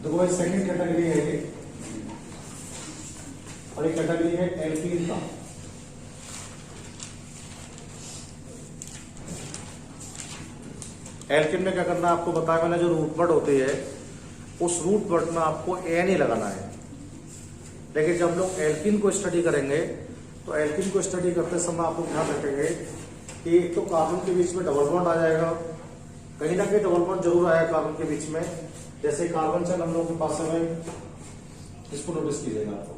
देखो भाई second category है ये, और एक कैटेगरी है एल्कीन का। एल्कीन में क्या करना है आपको बताया मैंने, जो रूट वर्ड होती है उस रूट वर्ड में आपको ए नहीं लगाना है। लेकिन जब हम लोग एल्कीन को स्टडी करेंगे तो एल्कीन को स्टडी करते समय आप लोग ध्यान रखेंगे कि एक तो कार्बन के बीच में डबल बॉन्ड आ जाएगा, कहीं ना कहीं डबल बॉन्ड जरूर आएगा कार्बन के बीच में। जैसे कार्बन चेन हम लोग के पास है, इसको नोटिस कीजिएगा आपको,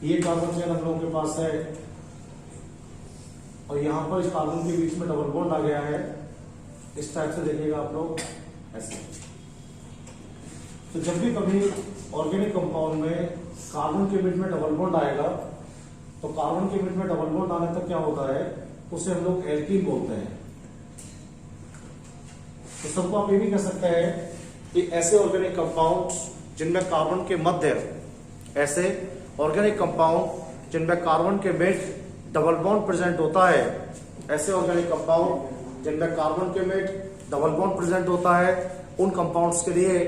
ये कार्बन चेन हम लोग के पास है और यहां पर इस कार्बन के बीच में डबल बॉन्ड आ गया है। इस टाइप से देखिएगा आप लोग ऐसे। तो जब भी कभी ऑर्गेनिक कंपाउंड में कार्बन के बीच में डबल बॉन्ड आएगा तो कार्बन के बीच में डबल बॉन्ड आने तक क्या होता है, उसे हम लोग एल्कीन बोलते हैं। तो सबको आप ये भी कह सकते हैं कि ऐसे ऑर्गेनिक कंपाउंड जिनमें कार्बन के मध्य, ऐसे ऑर्गेनिक कंपाउंड जिनमें कार्बन के मिड डबल बॉन्ड प्रेजेंट होता है, ऐसे ऑर्गेनिक कंपाउंड जिनमें कार्बन के मिड डबल बॉन्ड प्रेजेंट होता है, उन कंपाउंड्स के लिए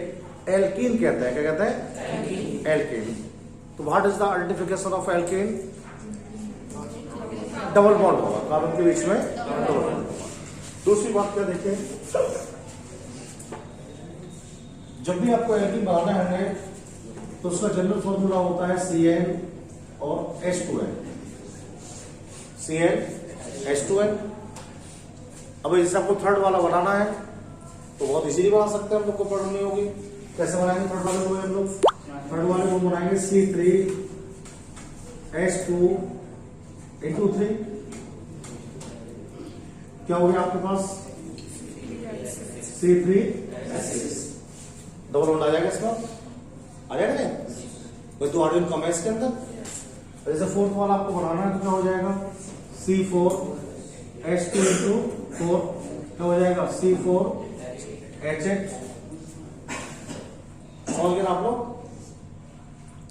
एल्कीन कहते हैं। क्या कहते हैं? एल्कीन। तो what is the identification of alkene? Double bond होगा, कार्बन के बीच में डबल बॉन्ड होगा। दूसरी बात क्या देखें, जब भी आपको एल्कीन बनाना है तो उसका जनरल फॉर्मूला होता है CN और H2N। CN H2N। अब इसे आपको थर्ड वाला बनाना है तो बहुत इजीली बना सकते हैं, हम लोग को प्रॉब्लम नहीं होगी। कैसे बनाएंगे थर्ड वाले को? हम लोग थर्ड वाले को बनाएंगे C3H2 क्या हो गया आपके पास? C3H6। डबल बॉन्ड आ जाएगा इसका, आ जाएगा नहीं? कोई तो हाइड्रोजन कम है इसके अंदर। जैसे फोर्थ वाला आपको बनाना है तो क्या हो जाएगा? C4H2 क्या हो जाएगा? C4H8। समझ गए आप लोग?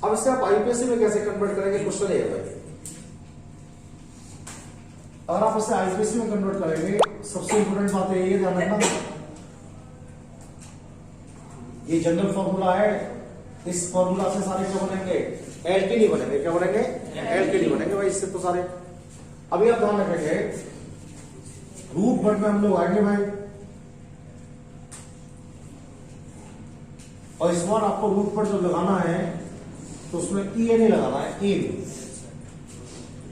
अब इससे आप आईपीएससी में कैसे कन्वर्ट करेंगे, क्वेश्चन ये है। अगर आप इसे आईपीएससी में कन्वर्ट करेंगे, सबसे इंपोर्टेंट बात यही है, ध्यान रखना, ये जनरल फॉर्मूला है, इस फॉर्मूला से सारे क्या बनेंगे? एल्कीन ही बनेंगे। क्या बनेंगे? एल्कीन ही बनेंगे भाई, इससे तो सारे। अभी आप ध्यान रखेंगे, रूट वर्ड में हम लोग आएंगे भाई, और इस बार आपको रूट वर्ड जब लगाना है तो उसमें ई नहीं लगाना है, इन।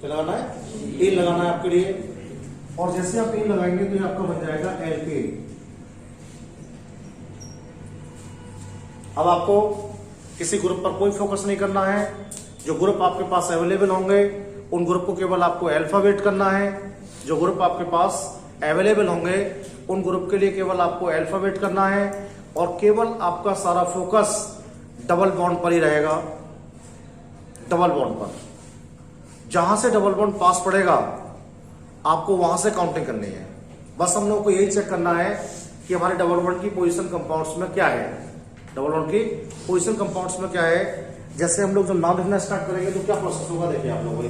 क्या लगाना है? इन लगाना है आपके लिए। और जैसे आप इन लगाएंगे तो ये आपका बन जाएगा एल्केन। अब आपको किसी ग्रुप पर कोई फोकस नहीं करना है, जो ग्रुप आपके पास अवेलेबल होंगे उन ग्रुप को केवल आपको अल्फाबेट करना है। जो ग्रुप आपके पास अवेलेबल होंगे उन ग्रुप के लिए केवल आपको अल्फाबेट करना है, और केवल आपका सारा फोकस डबल बॉन्ड पर ही रहेगा। डबल बॉन्ड पर, जहां से डबल बॉन्ड पास पड़ेगा आपको वहां से काउंटिंग करनी है। बस हम लोग को यही चेक करना है कि हमारे डबल बॉन्ड की पोजीशन कंपाउंड्स में क्या है, डबल बॉन्ड की पोजीशन कंपाउंड्स में क्या है। जैसे हम लोग जब नाम लिखना स्टार्ट करेंगे तो क्या प्रोसेस होगा, देखिए आप लोग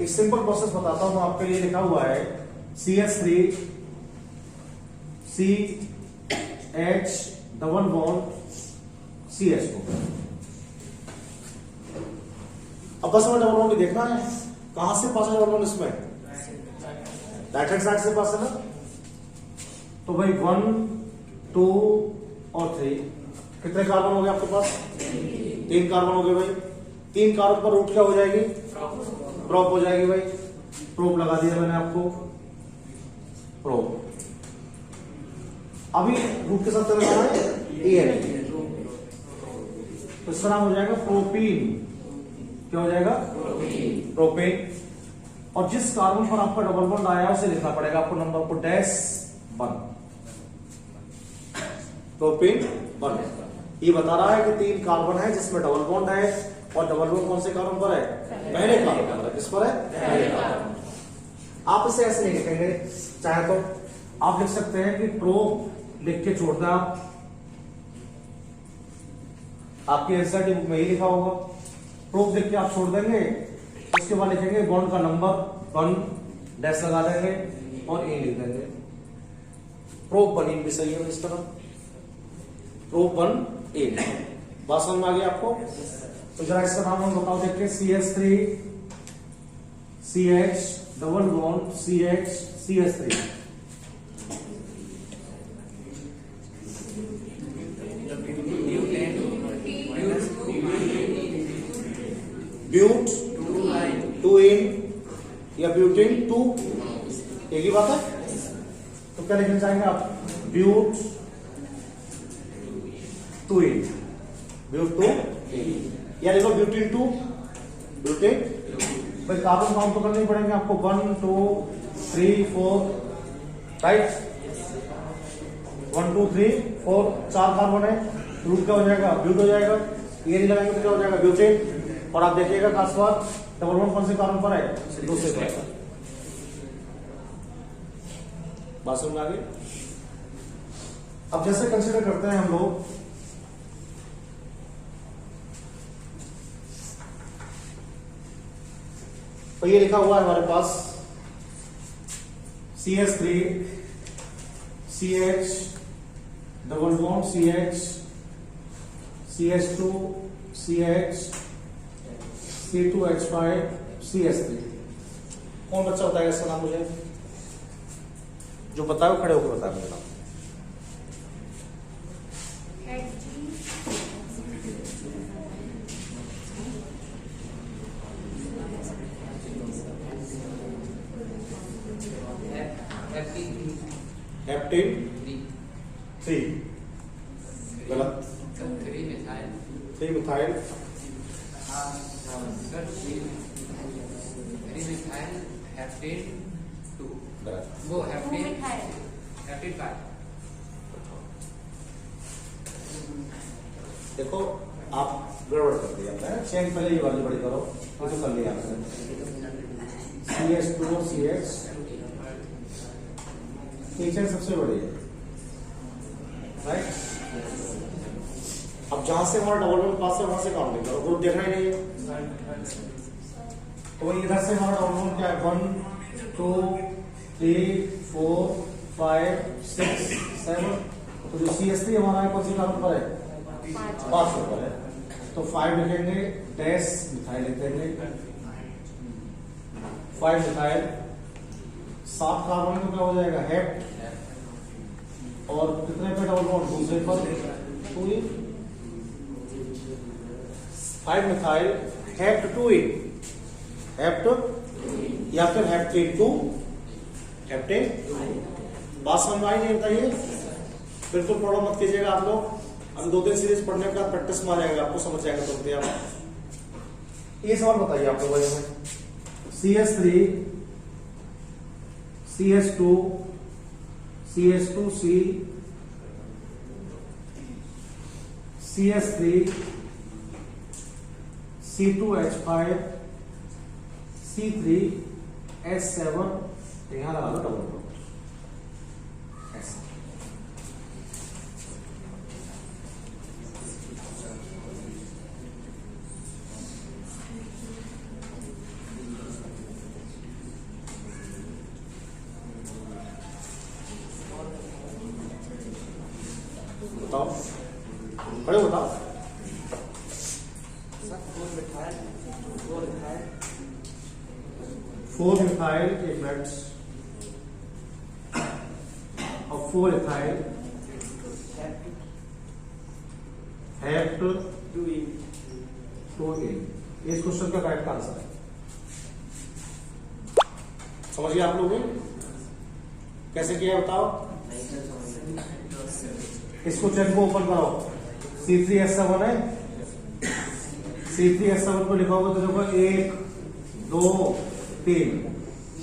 एक सिंपल प्रोसेस बताता हूं आपके लिए। लिखा हुआ है CH3 CH double bond CH2। अब बस हमें डबल बॉन्ड देखना है, कहां से पास है डबल बॉन्ड, इसमें राइट हैंड साइड से पास है ना। तो भाई 1 2 और 3 कितने कार्बन हो गए आपके पास? 3 कार्बन हो गए भाई। 3 कार्बन पर रूट क्या हो जाएगी? प्रोप हो जाएगी भाई। प्रोप लगा दिया मैंने आपको, प्रोप। अभी रूट के साथ क्या लगाना है? AN। तो इसका नाम हो जाएगा प्रोपीन। क्या हो जाएगा? प्रोपेन। और जिस कार्बन पर आपका डबल बॉन्ड आया उसे लिखना पड़ेगा आपको नंबर को -1। प्रोपेन 1। ये बता रहा है कि 3 कार्बन है जिसमें डबल बॉन्ड है, और डबल बॉन्ड कौन से कार्बन पर है? पहले कार्बन पर। किस पर है? पहले कार्बन। आप इसे ऐसे नहीं लिखेंगे, चाहे तो आप लिख सकते हैं कि प्रोप लिख के छोड़ दें आप, आपकी एनसीईआरटी बुक में ही लिखा होगा। प्रोप लिख के आप छोड़ देंगे, उसके बाद लिखेंगे बॉन्ड का नंबर 1 डैश लगा देंगे और ए लिख देंगे। प्रोप बनी भी सही है इस तरह। Prop 1A। बात समझ में आ गई आपको? तो जरा इसका नाम हम बताओ देख के, CH3 CH double bond CH CH3। But 2 ene या ब्यूटेन 2, एक ही बात है। तो क्या लिखना चाहेंगे आप? ब्यूट 2 इन, ब्यूट 2 इन, या लिखो ब्यूटेन 2, ब्यूटेन। भाई कार्बन काउंट तो करने पड़ेंगे आपको, 1 2 3 4, राइट? 1 2 3 4, 4 कार्बन है, ब्यूट क्या हो जाएगा? ब्यूट हो जाएगा। ये नहीं लगाएंगे तो क्या हो जाएगा? ब्यूटेन। और आप देखिएगा खास बात, डबल बॉन्ड कौन से कार्बन पर है? दूसरे पर। बात समझ में आ गई? अब जैसे कंसीडर करते हैं हम लोग, तो ये लिखा हुआ है हमारे पास CH3 CH double bond CH CH2 CH C2H5 CH3। कौन बच्चा बताएगा इसका नाम मुझे? जो बताओ खड़े होकर बताया मुझे नाम। हेप्टेन 3, गलत। 3 मिथाइल हेप्टेन 2, गलत। वो हेप्टेन 5। देखो आप गड़बड़ कर दिया आपने, चेन पहले ये वाली बड़ी करो, तो कर लिया आपने। CH2 CH चेन सबसे बड़ी है, राइट? अब जहां से हमारा डबल बॉन्ड पास है वहां से काउंटिंग करो, ग्रुप देखना ही नहीं है। तो इधर से हमारा डबल बॉन्ड क्या है? 1 2 3 4 5 6 7। तो जो CH3 हमारा है कौन सी कार्बन पर है? 5 पर है। तो 5 लिखेंगे, डैश मिथाइल लिख देंगे, 5 मिथाइल। 7 कार्बन तो क्या हो जाएगा? हेप्ट। और कितने पे डबल बॉन्ड? दूसरे पर 2 इन। 5 मिथाइल हेप्ट 2 इन, हेप्ट या फिर हेप्टेन 2, हेप्टेन। बात समझ आई नहीं? बताइए, बिल्कुल प्रॉब्लम मत कीजिएगा आप लोग। अभी 2-3 सीरीज पढ़ने के बाद प्रैक्टिस में आ जाएगा, आपको समझ जाएगा तुरंत आप। ये सवाल बताइए आप लोगों में, CH3 CH2 CH2C CH3 C2H5 C3H7, यहां लगा लो डबल बॉन्ड। बताओ, खड़े हो बताओ। 4 मिथाइल, एक मिनट, और 4 इथाइल हेप्ट 2 इन। इस क्वेश्चन का करेक्ट आंसर है। समझ गए आप लोग? कैसे किया बताओ? इसको चेन को ओपन करो, C3H7 है, C3H7 को लिखा होगा तो देखो 1 2 3,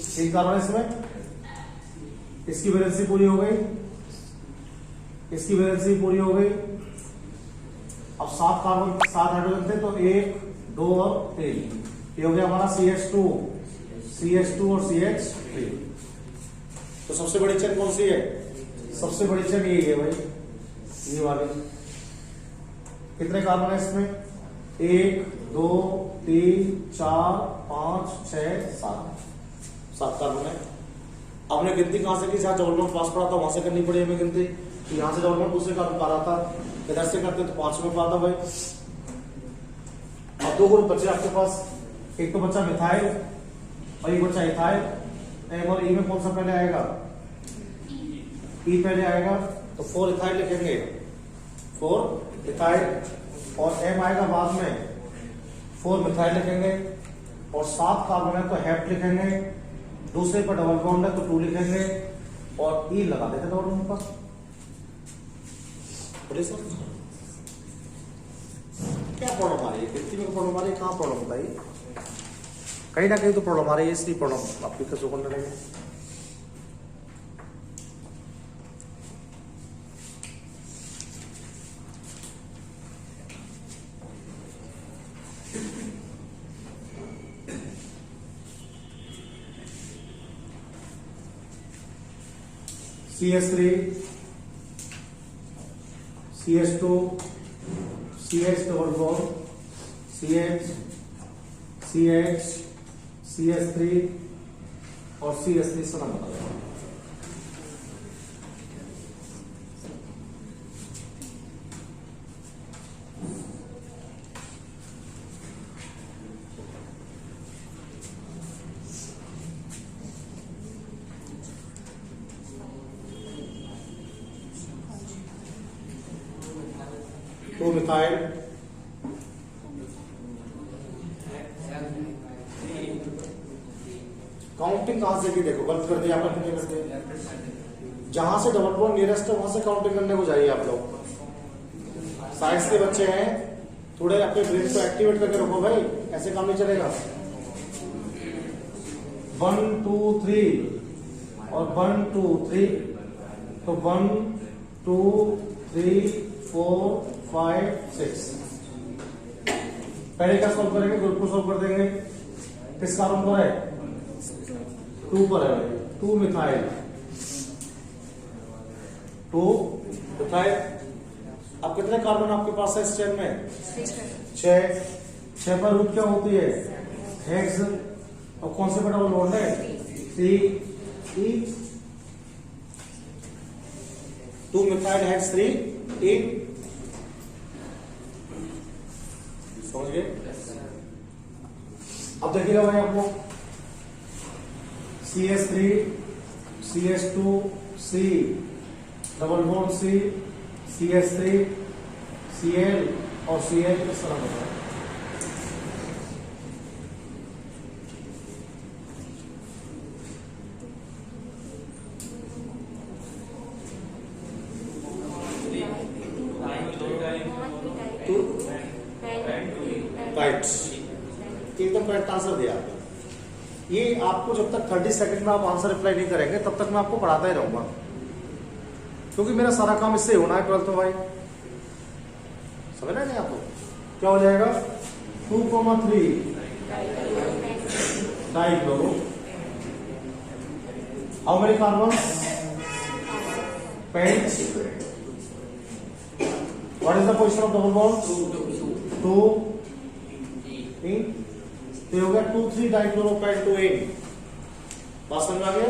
3 कार्बन इसमें। इसकी वैलेंसी पूरी हो गई, इसकी वैलेंसी पूरी हो गई। अब 7 कार्बन 7 हाइड्रोजन थे, तो 1 2 और 3, ये हो गया हमारा CH2 और CH3। तो सबसे बड़ी चेन कौन सी है? सबसे बड़ी चेन यही है भाई, ये वाली। कितने कार्बन है इसमें? 1 2 3 4 5 6 7 कार्बन है। आपने गिनती कहां से की? जहां डबल बॉन्ड पास पड़ा था वहां से करनी पड़ी हमें गिनती। तो यहाँ से डबल बॉन्ड दूसरे कार्बन पर आता, इधर से करते हैं तो 5 में पाता भाई। अब 2 ग्रुप बचे आपके पास, एक तो बचा मिथाइल और एक बचा इथाइल। एम और ई में कौन सा पहले आएगा? ई पहले आएगा, तो 4 इथाइल लिखेंगे, 4 इथाइल, और एम आएगा बाद में, 4 मिथाइल लिखेंगे, और 7 कार्बन है तो हेप्ट लिखेंगे, दूसरे पर डबल बॉन्ड है तो 2 लिखेंगे, और ई लगा देते डबल बॉन्ड पर। बोलिए सर क्या प्रॉब्लम आ रही है? कितनी में प्रॉब्लम आ रही है? कहाँ प्रॉब्लम बताइए? कहीं ना कहीं तो प्रॉब्लम आ रही है, इसलिए प्रॉब्लम आपकी कैसे करने लगे। CH3, CH2, CH double bond, CH, CH, CH3 और CH3 से नाम बता देगा। टू मिथाइल, काउंटिंग कहां से की? देखो गलत कर दिया आपने, कितने कर दिए? जहां से डबल बॉन्ड नियरेस्ट है वहां से काउंटिंग करने को जाइए आप लोग। साइंस के बच्चे हैं, थोड़े अपने ब्रेन को एक्टिवेट करके रखो भाई, ऐसे काम नहीं चलेगा। 1 2 3 और 1 2 3, तो 1 2 3 4 5 6। पहले क्या सॉल्व करेंगे? ग्रुप को सॉल्व कर देंगे। किस कार्बन पर है? 2 पर है भाई, 2 मिथाइल, 2 मिथाइल। अब कितने कार्बन आपके पास है इस चेन में? 6 पर रूट क्या होती है? हेक्स। और कौन से पर डबल बॉन्ड है? 3 E, 2 मिथाइल हेक्स 3 E। समझ गए? अब देखिएगा भाई आपको, CH3, CH2, C double bond C, CH3, Cl और Cl किस तरह होता है? राइट, एकदम करेक्ट आंसर दिया आपने। ये आपको जब तक 30 सेकंड में आप आंसर रिप्लाई नहीं करेंगे तब तक मैं आपको पढ़ाता ही रहूंगा, क्योंकि मेरा सारा काम इससे होना है 12th में भाई। समझ रहे नहीं आपको? क्या हो जाएगा? 2,3 dichloro. How many carbon? Pent. What is the position of double bond? 2 ene, तो हो गया 2,3 डाइक्लोरोपेंट 2 इन। बात समझ में आ गया?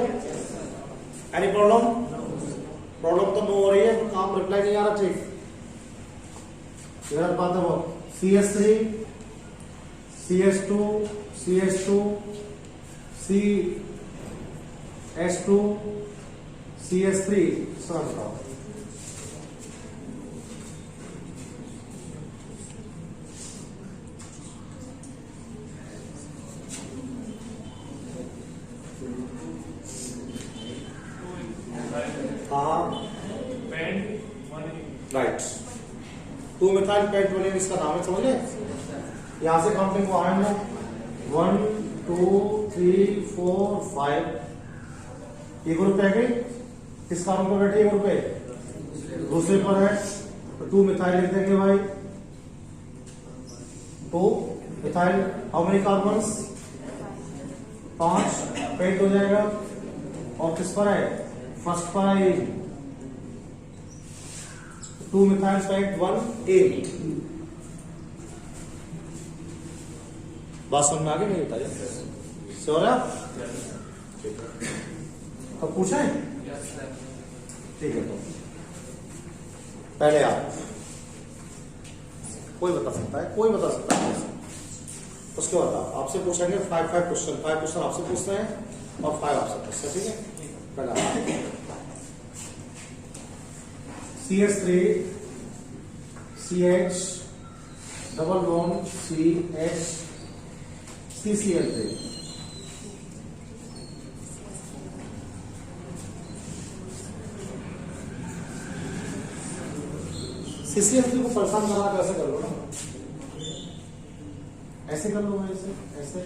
Any problem? प्रॉब्लम तो नो हो रही है, काम रिप्लाई नहीं आ रहा। ठीक, गलत बात है वो। CH3, CH2, CH2, CH2, CH3 समझ बताओ। राइट, 2 मिथाइल पेंट 1 इसका नाम है, समझ गए? यहां से काउंटिंग को आए ना, 1 2 3 4 5। ये ग्रुप है गई, किस कार्बन पर बैठी है? ग्रुप पे दूसरे पर है, तो 2 मिथाइल लिख देंगे भाई। 2 methyl, how many carbons? 5, pent हो जाएगा। और किस पर है? फर्स्ट पर है, 2 मिथाइल पेंट 1 A। बात समझ में आ गई नहीं? बताइए, सो रहा तो पूछा है? ठीक है, तो पहले आप, कोई बता सकता है, कोई बता सकता है। उसके बाद आपसे पूछेंगे 5 क्वेश्चन, 5 क्वेश्चन आपसे पूछते हैं और 5 आपसे पूछते हैं, ठीक है। पहला CH3 CH double bond CH CCl3, CCl3 को परेशान करना कैसे कर लो ना, ऐसे कर लो, ऐसे ऐसे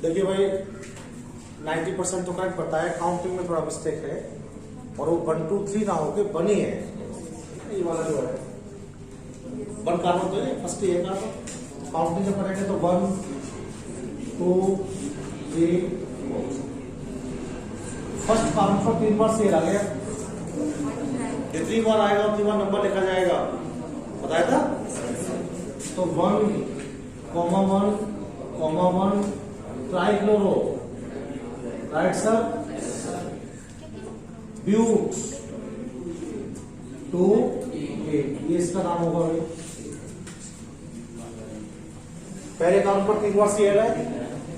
देखिए भाई 90% तो करेक्ट पता है, काउंटिंग में थोड़ा मिस्टेक है और वो 1 2 3 ना होके बनी है, ये वाला जो है वन कार्बन तो है, फर्स्ट ही है कार्बन। काउंटिंग जब करेंगे तो 1 2 3 फर्स्ट कार्बन पर 3 बार CL आ गया, जितनी बार आएगा उतनी बार नंबर लिखा जाएगा, बताया था। तो 1,1,1 ट्राइक्लोरो, राइट सर, ब्यूट 2 8, ये इसका नाम होगा भाई। पहले कार्बन पर 3 बार CL है,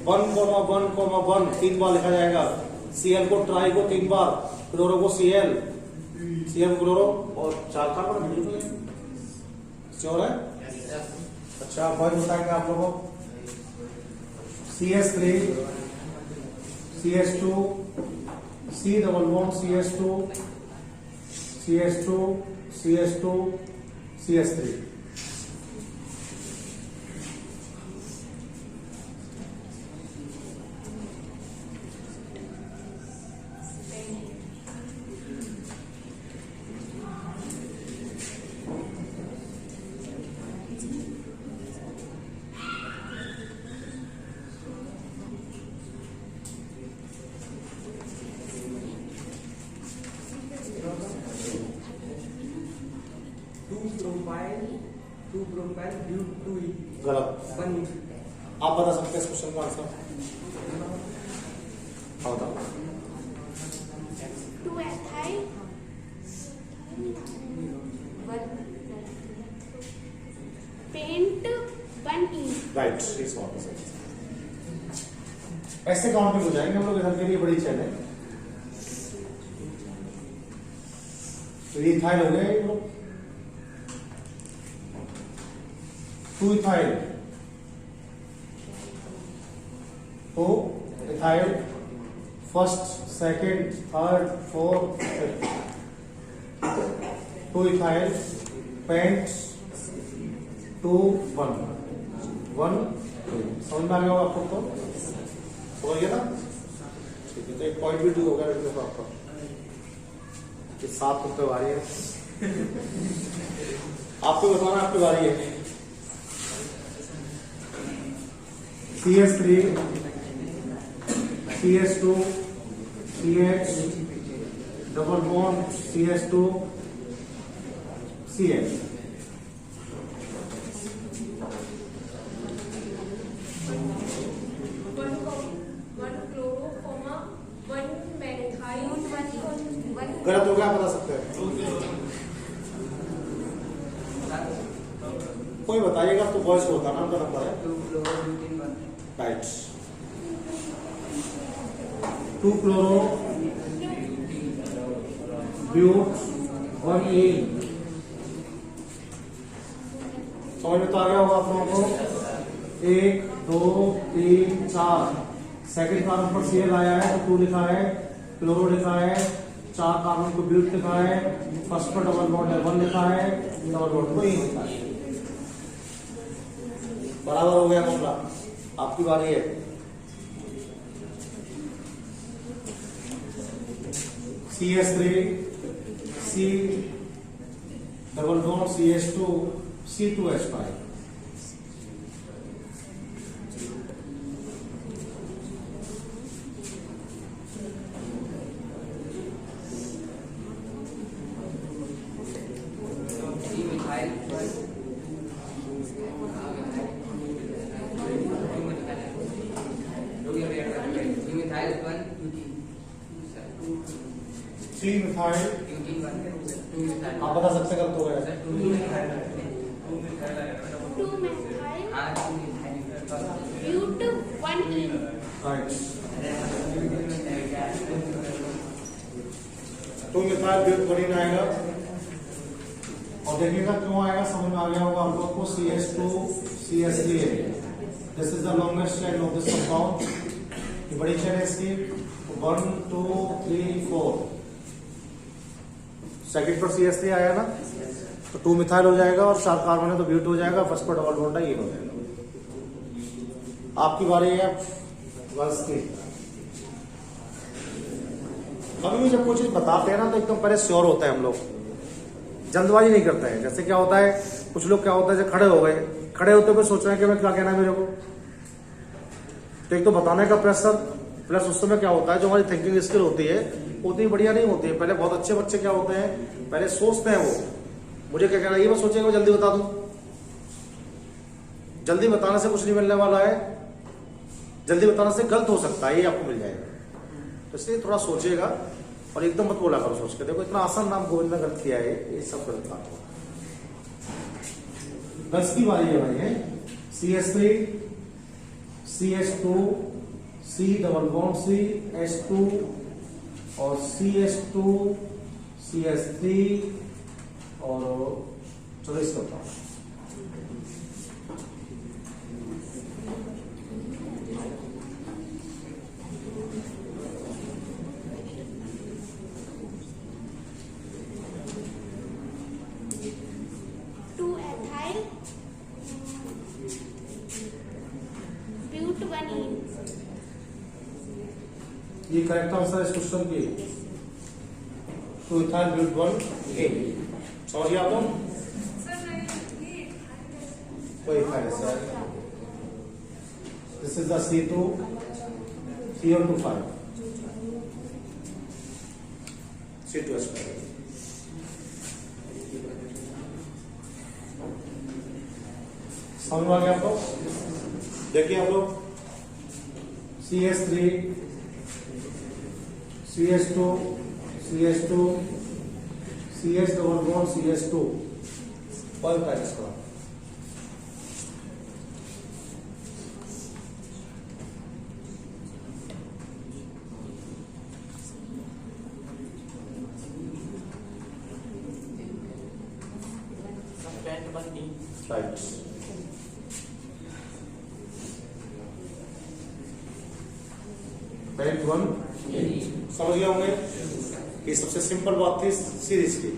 1,1,1 3 बार लिखा जाएगा, Cl को ट्राई को 3 बार, क्लोरो को Cl, Cl क्लोरो और 4 कार्बन श्योर है। अच्छा पॉइंट बताएंगे आप लोगों को, CH3 CH2 C double bond CH2 CH2 CH2 CH3, गलत। आप बता सकते हैं इस क्वेश्चन का आंसर, हाँ बताओ। 2 ethyl 1 paint 1 ink, राइट, ऐसे काउंटिंग हो जाएंगे हम लोग, इधर के लिए बड़ी चैन है। तो ये इथाइल हो गया ये लोग, 2 इथाइल, तो ethyl first second third fourth fifth, 2 ethyl pent 2 1 1 समझ में आ गया होगा आपको, तो हो गया ना, ठीक है। तो एक पॉइंट भी 2 हो गया देखो आपका, 7 रुपए वारी है। आपको बताना, आपकी बारी है। CH3 CH2 CH double bond CH2 CH, गलत हो गया, आप बता सकते हैं, कोई बताइएगा तो वॉइस को बताना, उनका नंबर है, राइट। 2 क्लोरो ब्यूट 1 इन, समझ में तो आ गया होगा आप लोगों को। 1 2 3 4 सेकेंड कार्बन पर CL आया है तो 2 लिखा है, क्लोरो लिखा है, 4 कार्बन को ब्यूट लिखा है, फर्स्ट पर डबल बॉन्ड 1 लिखा है, डबल बॉन्ड को इन लिखा है, बराबर हो गया मामला। आपकी बारी है। CH3 C double bond CH2 C2H5। C methyl आप बता सकते गलत हो गया। 2 methyl but 1 ene। Right, 2 methyl but बनीन आएगा और देखिएगा क्यों आएगा, समझ में आ गया होगा आप लोग को। CH2 CH3 this is the longest chain of this compound, ये बड़ी चेन है इसकी। 1 2 3 4 सेकंड पर CH3 आया ना, तो 2 मिथाइल हो जाएगा और 4 कार्बन है तो ब्यूट हो जाएगा। फर्स्ट पर डबल बॉन्ड है, ये हो जाएगा। आपकी बारी है गर्ल्स की। कभी भी जब कोई चीज बताते हैं ना तो एकदम पहले श्योर होता है हम लोग, जल्दबाजी नहीं करते हैं। जैसे क्या होता है, कुछ लोग क्या होता है, जैसे खड़े हो गए, खड़े होते हुए सोच रहे हैं कि मैं क्या कहना है मेरे को, तो एक तो बताने का प्रेशर प्लस उस समय क्या होता है, जो हमारी थिंकिंग स्किल होती है उतनी बढ़िया नहीं होती है। पहले बहुत अच्छे बच्चे क्या होते हैं, पहले सोचते हैं वो मुझे क्या कहना है, ये मैं सोचेंगे मैं जल्दी बता दूं। जल्दी बताने से कुछ नहीं मिलने वाला है, जल्दी बताने से गलत हो सकता है, ये आपको मिल जाएगा। तो इसलिए थोड़ा सोचिएगा और एकदम मत बोला करो सोच के। देखो इतना आसान नाम गोविंद ने गलत किया है, ये सब गलत बात है। गर्ल्स की बारी है भाई, है CH3 CH2 C double bond C H2 और CH2 CH3 और चलो इसको बताओ। ये करेक्ट आंसर है इस क्वेश्चन की। 2 इथाइल ब्यूट 1 A। समझिए आप लोग, कोई ethyl sir. This is the C2 CO2 C2H5। समझ में आ गया आप लोग। देखिए आप लोग, CH3 CH2 CH2 CH double bond CH2 और का इसका राइट। पेंट 1 समझ गया होंगे। ये सबसे सिंपल बात थी सीरीज की।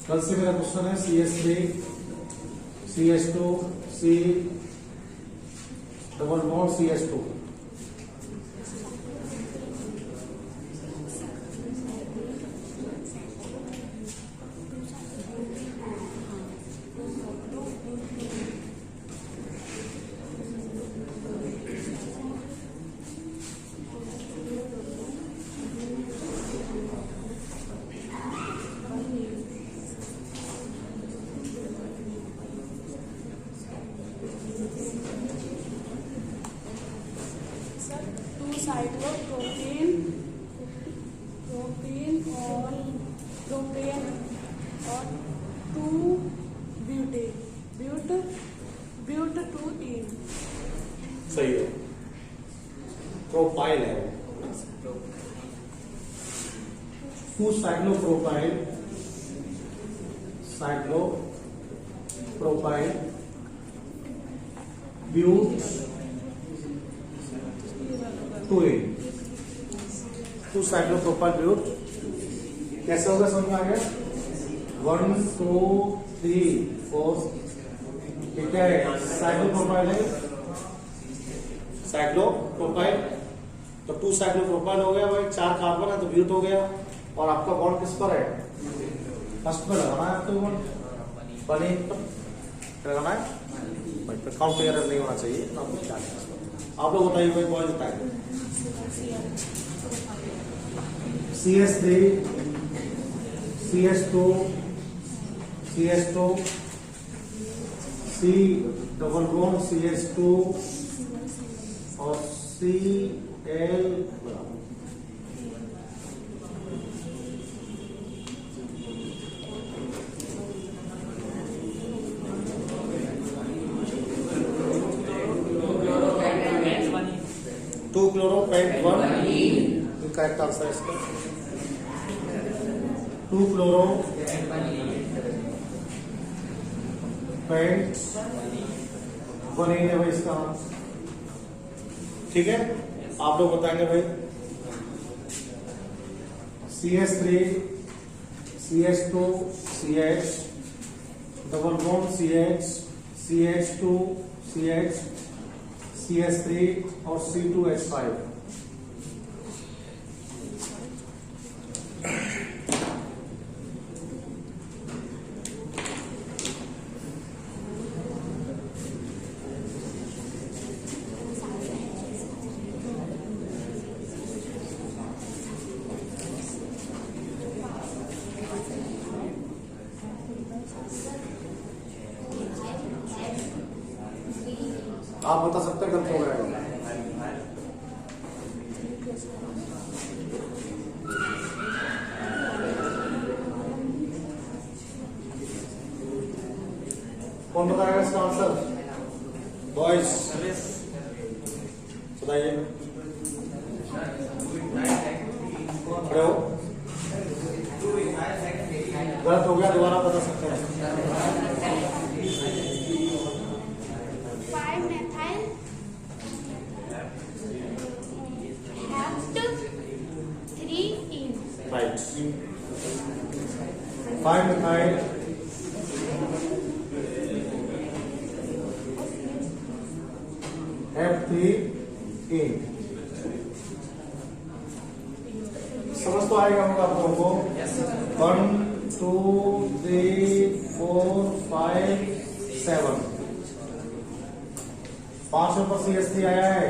कल से मेरा क्वेश्चन है CH3 CH2 C double bond CH2। Propane और 2 ब्यूटेन ब्यूट 2 इन। सही है, प्रोपाइल है। 2 साइक्लोप्रोपाइल ब्यूट 2 इन। 2 साइक्लोप्रोपाइल ब्यूट कैसे होगा, समझ में आ गया। 1 2 3 4 ठीक है, साइक्लोप्रोपाइल है, साइक्लोप्रोपाइल। तो 2 साइक्लोप्रोपाइल हो गया भाई, 4 कार्बन है तो ब्यूट हो गया। और आपका बॉन्ड किस पर है, फर्स्ट में लगाना है आपको पनीर पर लगाना है, काउंट एरर नहीं होना चाहिए। आप लोग बताइए भाई, कौन बताएंगे? CS3, CS2, CS2, C double bond CS2 और Cl। 2 chloro-pent-1 करेक्ट आंसर है इसका। 2 chloro-pent-1 है भाई इसका। ठीक है, आप लोग बताएंगे भाई। CS3, CH2, CH double bond CH, CH2, CH, CS3 और C2H5। आप बता सकते हैं गलत हो गया। कौन बताएगा इसका आंसर? बॉयज बताइए, खड़े हो। गलत हो गया, दोबारा बता सकते हैं। 5-methyl heft 3-ene. Right, 5-methyl F3-ene। समझ तो आएगा होगा आप लोगों को। 1 2 3 4 5 7 5 पर CS3 आया है,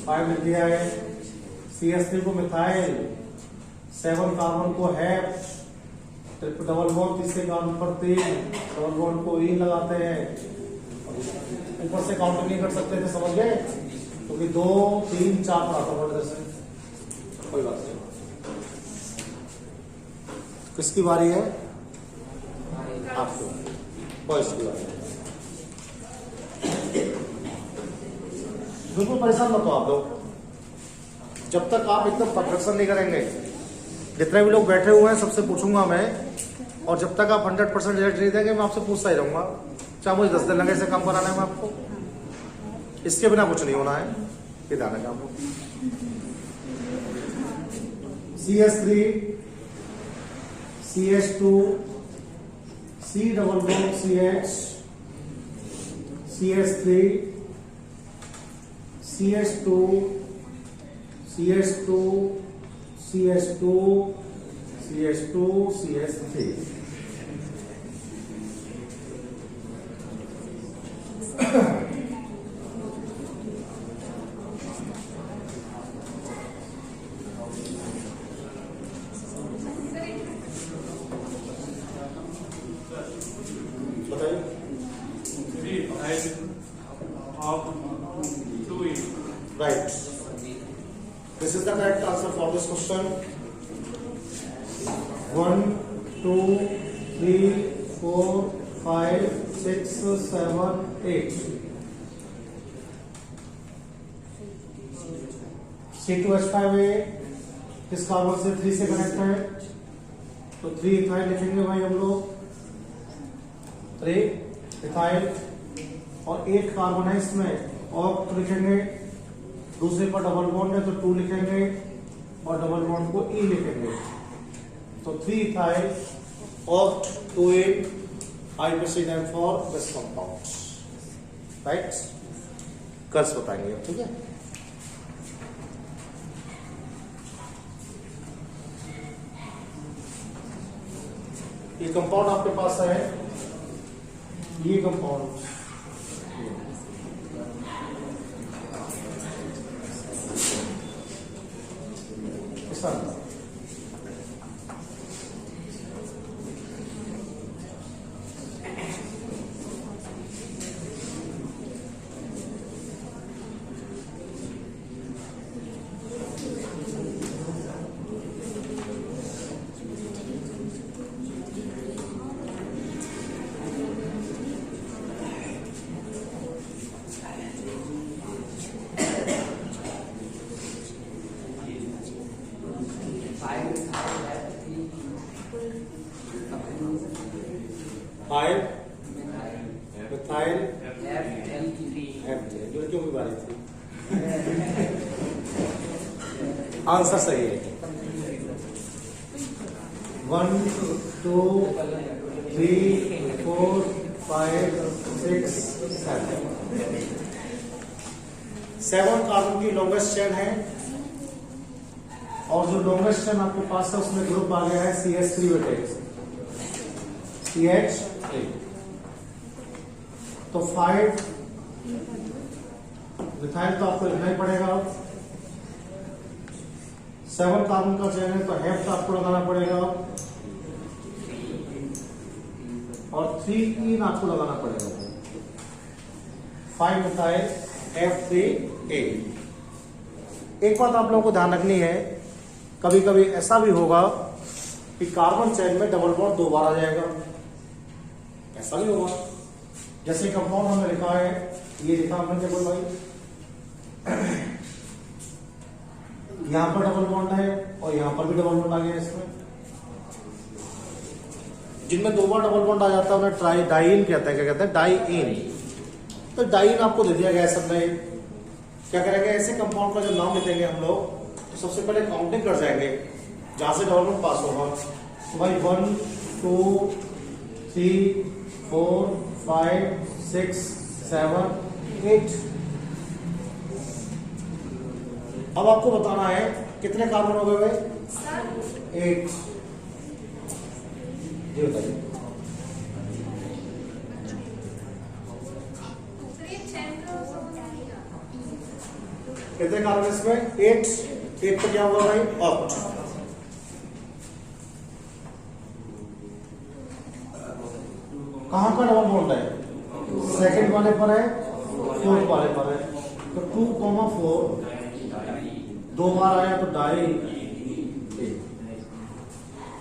5 लिख दिया है। CS3 को मिथाइल, 7 कार्बन को हैफ, डबल बॉन्ड तीसरे कार्बन पर 3 डबल बॉन्ड को ई लगाते हैं। ऊपर से काउंट नहीं कर सकते थे, समझ गए? क्योंकि 2 3 4 पढ़ा था इधर से, कोई बात नहीं। किसकी बारी है? आपकी, बॉयज की बारी है। बिल्कुल परेशान मत हो आप लोग, जब तक आप एकदम परफेक्शन नहीं करेंगे। जितने भी लोग बैठे हुए हैं सबसे पूछूंगा मैं, और जब तक आप 100% रिजल्ट नहीं देंगे मैं आपसे पूछता ही रहूंगा, चाहे मुझे 10 दिन लगे से काम कराना है मैं आपको। इसके बिना कुछ नहीं होना है, ये ध्यान रखें आप लोग। CS3, CH2, C double bond CH, CS3, CH2, CH2, CH2, CH2, CH3। Right. This is the correct answer for this question. 1 2 3 4 5 6 7 8। C2H5 किस कार्बन से 3 से कनेक्ट है, तो 3 इथाइल लिखेंगे भाई हम लोग, 3 इथाइल, और 8 कार्बन है इसमें, ऑक्ट लिखेंगे। दूसरे पर डबल बॉन्ड है तो 2 लिखेंगे, और डबल बॉन्ड को ई लिखेंगे। तो 3 ethyl oct 2-ene IUPACID for this compound. Right, कर्स बताएंगे अब, ठीक है। ये कंपाउंड आपके पास है, ये कंपाउंड फाइव मिथाइल लड़कियों की बारी थी। आंसर सही है। 1 2 3 4 5 6 7 कार्बन की लॉन्गेस्ट चेन है और जो लॉन्गेस्ट चेन आपके पास है उसमें ग्रुप आ गया है CH3 वेटेज CH3। तो 5 मिथाइल तो आपको लिखना ही पड़ेगा। 7 कार्बन का चेन है तो हेफ आपको लगाना पड़ेगा और 3 इन आपको लगाना पड़ेगा। 5 मिथाइल F3A। एक बात आप लोगों को ध्यान रखनी है, कभी कभी ऐसा भी होगा कि कार्बन चेन में डबल बॉन्ड 2 बार आ जाएगा, ऐसा भी होगा। जैसे कंपाउंड हमने लिखा है, ये लिखा हमने देखो भाई, यहां पर डबल बॉन्ड है और यहां पर भी डबल बॉन्ड आ गया। इसमें जिनमें 2 बार डबल बॉन्ड आ जाता है उन्हें ट्राई डाइइन कहते हैं। क्या कहते हैं? डाइइन। तो डाइइन आपको दे दिया गया है सबने। क्या करेंगे, ऐसे कंपाउंड का जब नाम लिखेंगे हम लोग तो सबसे पहले काउंटिंग कर जाएंगे जहां से डबल बॉन्ड पास होगा। तो भाई 1 2 3 4 5 6 7 8। अब आपको बताना है कितने कार्बन हो गए भाई? 8। ये बताइए कितने कार्बन इसमें? 8। 8 पर क्या होगा भाई? ऑक्ट। कहां का डबल बॉन्ड है? सेकंड वाले पर है, फोर्थ वाले पर है। तो 2,4 2 बार आया तो डाई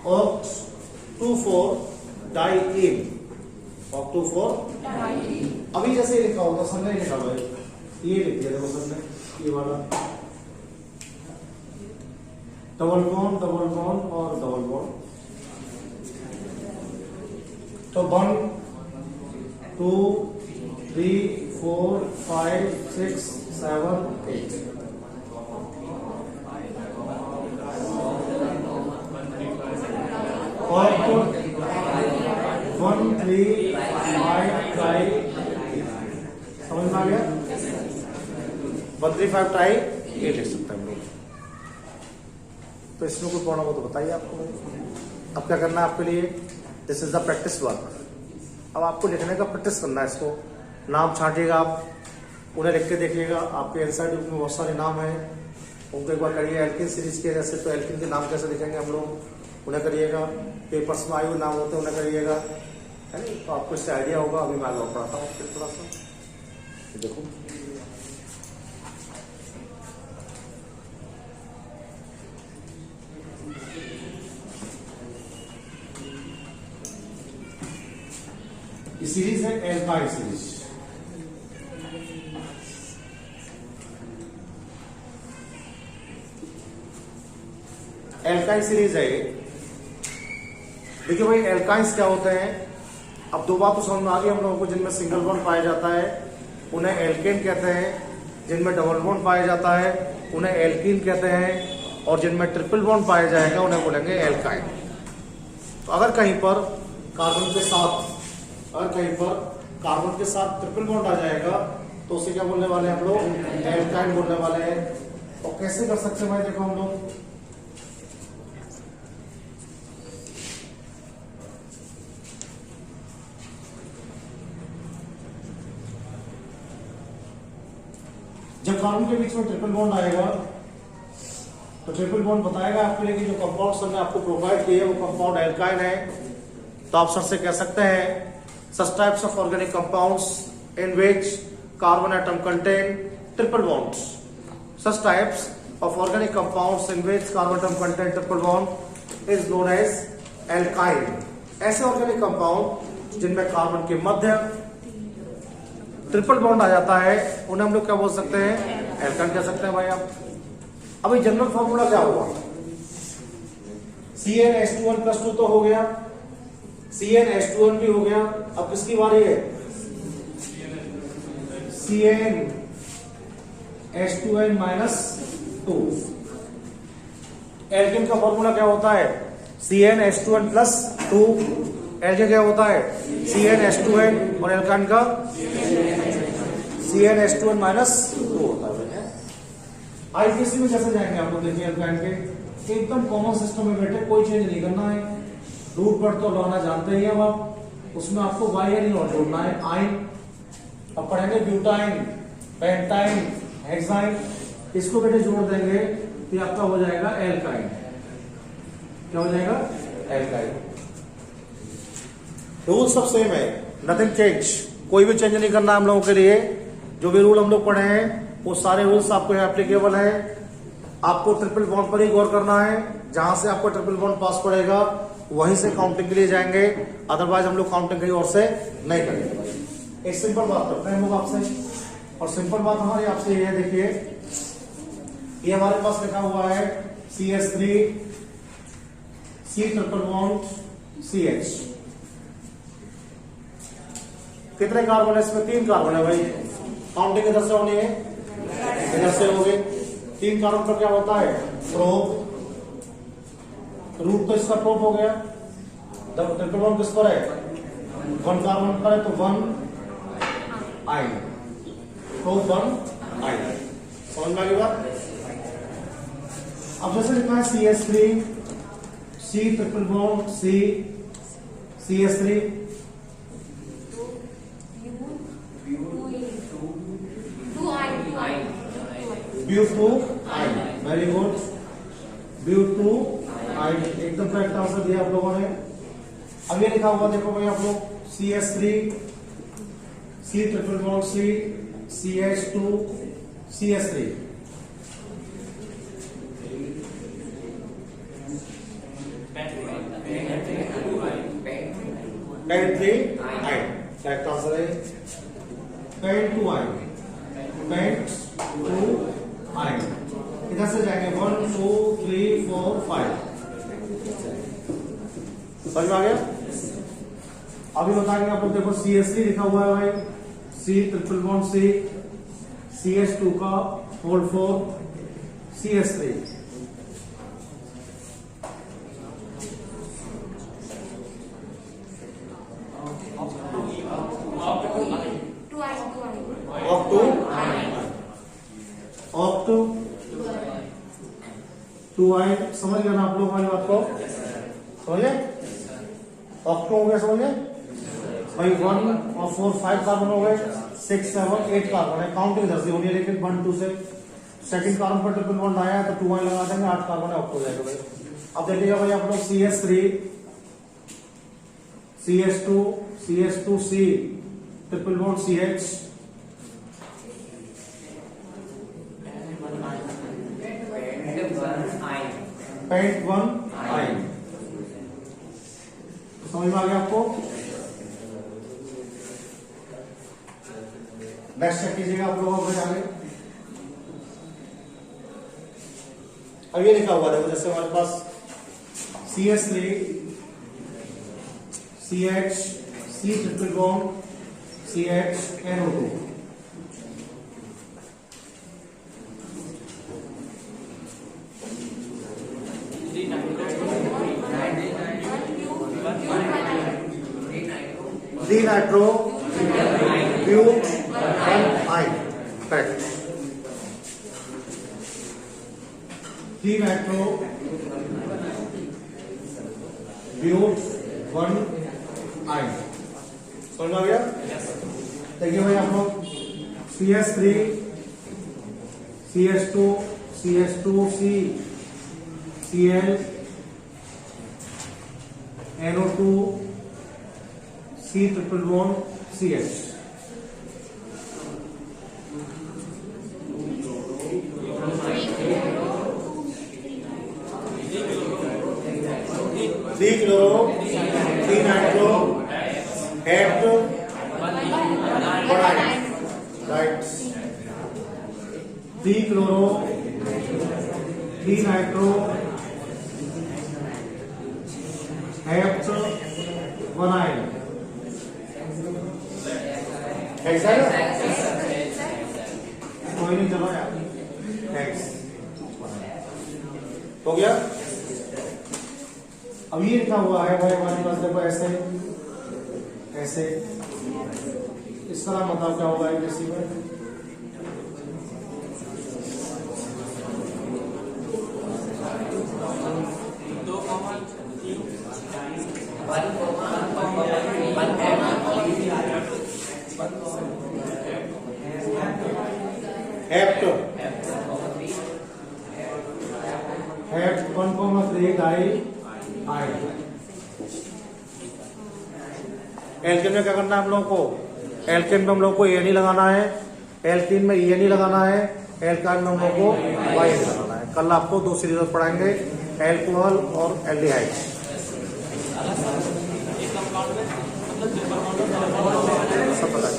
ऑक्ट 2,4 डाई इन ऑक्ट 2,4। अभी जैसे लिखा होता सर नहीं लिखा भाई, ये लिख दिया देखो सर ने, ये वाला डबल बॉन्ड और डबल बॉन्ड। तो 1 2 3 4 5 6 7 8। और 1 3 5 ट्राई, समझ में आ गया? 1 3 5 ट्राई ये लिख सकते हैं हम लोग। तो इसमें कोई प्रॉब्लम हो तो बताइए आपको। अब क्या करना है आपके लिए? This is the practice work. अब आपको लिखने का प्रैक्टिस करना है। इसको नाम छांटिएगा आप, उन्हें लिख के देखिएगा। आपके एनसीईआरटी बुक में बहुत सारे नाम हैं, उनको एक बार करिए। एल्किन सीरीज के जैसे तो एल्किन के नाम कैसे लिखेंगे हम लोग, उन्हें करिएगा। पेपर्स में आए हुए नाम होते हैं उन्हें करिएगा, है नहीं? तो आपको इससे आइडिया होगा। अभी मैं आगे पढ़ाता हूँ फिर थोड़ा सा देखो। ये सीरीज है एल्काइल सीरीज। एल्काइल सीरीज है। देखिए भाई एल्काइंस क्या होते हैं, अब 2 बात तो समझ में आ गई हम लोगों को। जिनमें सिंगल बॉन्ड पाया जाता है उन्हें एल्केन कहते हैं, जिनमें डबल बॉन्ड पाया जाता है उन्हें एल्कीन कहते हैं, और जिनमें ट्रिपल बॉन्ड पाया जाएगा उन्हें बोलेंगे एल्काइन। तो अगर कहीं पर कार्बन के साथ ट्रिपल बॉन्ड आ जाएगा तो उसे क्या बोलने वाले हैं हम लोग? एल्काइन बोलने वाले हैं। और कैसे कर सकते हैं भाई? देखो हम लोग जब कार्बन के बीच में ट्रिपल बॉन्ड आएगा तो ट्रिपल बॉन्ड बताएगा आपके लिए कि जो कंपाउंड सर ने आपको प्रोवाइड किए वो कंपाउंड एल्काइन है। तो आप सर से कह सकते हैं such types of organic compounds in which carbon atom contain triple bonds. Such types of organic compounds in which carbon atom contain triple bond is known as alkyne. ऐसे organic compound जिनमें carbon के मध्य triple bond आ जाता है उन्हें हम लोग क्या बोल सकते हैं? एल्काइन कह सकते हैं भाई आप। अभी जनरल फॉर्मूला क्या हुआ? CnH2n+2 तो हो गया, CnH2n भी हो गया। अब किसकी बारी है? CnH2n-2। एल्केन का फॉर्मूला क्या होता है? CnH2n+2। एल्केन क्या होता है? CnH2n और एल्काइन का CnH2n-2 होता है। आईपीसी में कैसे जाएंगे आप लोग? देखिए एल्काइन के एकदम कॉमन सिस्टम में बैठे, कोई चेंज नहीं करना है। रूट पर तो लाना जानते ही अब आप, उसमें आपको बाई और जोड़ना है आइन। अब पढ़ेंगे ब्यूटाइन, पेंटाइन, हेक्साइन, इसको बेटे जोड़ देंगे तो आपका हो जाएगा एल्काइन। क्या हो जाएगा? एल्काइन। रूल सब सेम है, नथिंग चेंज, कोई भी चेंज नहीं करना हम लोगों के लिए। जो भी रूल हम लोग पढ़े हैं वो सारे रूल्स आपको एप्लीकेबल है। आपको ट्रिपल बॉन्ड पर ही गौर करना है। जहां से आपको ट्रिपल बॉन्ड पास पड़ेगा वहीं से काउंटिंग के लिए जाएंगे, अदरवाइज हम लोग काउंटिंग कहीं और से नहीं करेंगे। एक सिंपल बात करते हैं हम लोग आपसे, और सिंपल बात हमारी आपसे ये है, देखिए ये हमारे पास लिखा हुआ है CH3 C triple bond CH। कितने कार्बन है इसमें? 3 कार्बन है भाई। काउंटिंग इधर से होनी है, इधर से हो गए। 3 कार्बन पर क्या होता है? प्रोप। रूट तो इसका प्रोप हो गया। जब ट्रिपल बॉन्ड किस पर है? 1 कार्बन पर है तो 1 आइन, प्रोप 1 आइन। समझ में आ गई बात? अब जैसे लिखा है CH3 C triple bond C CH3 butyne. Very good, butyne एकदम करेक्ट आंसर दिया आप लोगों ने। अब ये लिखा हुआ देखो भाई आप लोग CH3 C triple bond C CH2 CH3। Pent 3 yne correct answer है। पेंट 2 आइन, पेंट 2 आइन। इधर से जाएंगे 1 2 3 4 5। समझ में आ गया? अभी बताएंगे आप लोग, देखो CH3 लिखा हुआ है भाई, C triple bond C CH2 का होल 4 CH3। ऑफ टू 2 आइन। समझ गए ना आप लोग हमारी बात को? समझे? ऑफ टू हो गया, समझे भाई? 1 और 4 5 कार्बन हो गए, 6 7 8 कार्बन है। काउंटिंग इधर से होनी है, लेकिन 1 2 से सेकंड कार्बन पर ट्रिपल बॉन्ड आया है तो 2 आइन लगा देंगे, 8 कार्बन है, ऑफ हो जाएगा भाई। अब देखिएगा भाई आप लोग CH3 CH2 CH2C triple bond CH paint 1 आइन। समझ में आ गया आपको? नेक्स्ट चेक कीजिएगा आप लोगों को आगे। अब ये लिखा हुआ देखो, जैसे हमारे पास CH3 CH C triple bond CH NO2। Nitro but 1 yne correct. Nitro but 1 आइन। समझ में आ गया? देखिए भाई आप लोग CH3 CH2 CH2C Cl NO2 C triple bond CH. Three chloro 3 nitro hate right 3 chloro 3 nitro hate 1 ion ऐसा है कोई नहीं चलो यार एक्स हो गया। अब ये लिखा हुआ है भाई हमारे पास देखो ऐसे ऐसे इस तरह मतलब क्या होगा जैसी में हेप्ट 1,3 डाई आयन। एल्केन में क्या करना है हम लोगों को? एल्केन में हम लोग को एन लगाना है, एल्कीन में EN लगाना है, एल्काइन में हम लोग को YN लगाना है। कल आपको 2 सीरीज पढ़ाएंगे, एल्कोहल और एल्डिहाइड। सब पता है।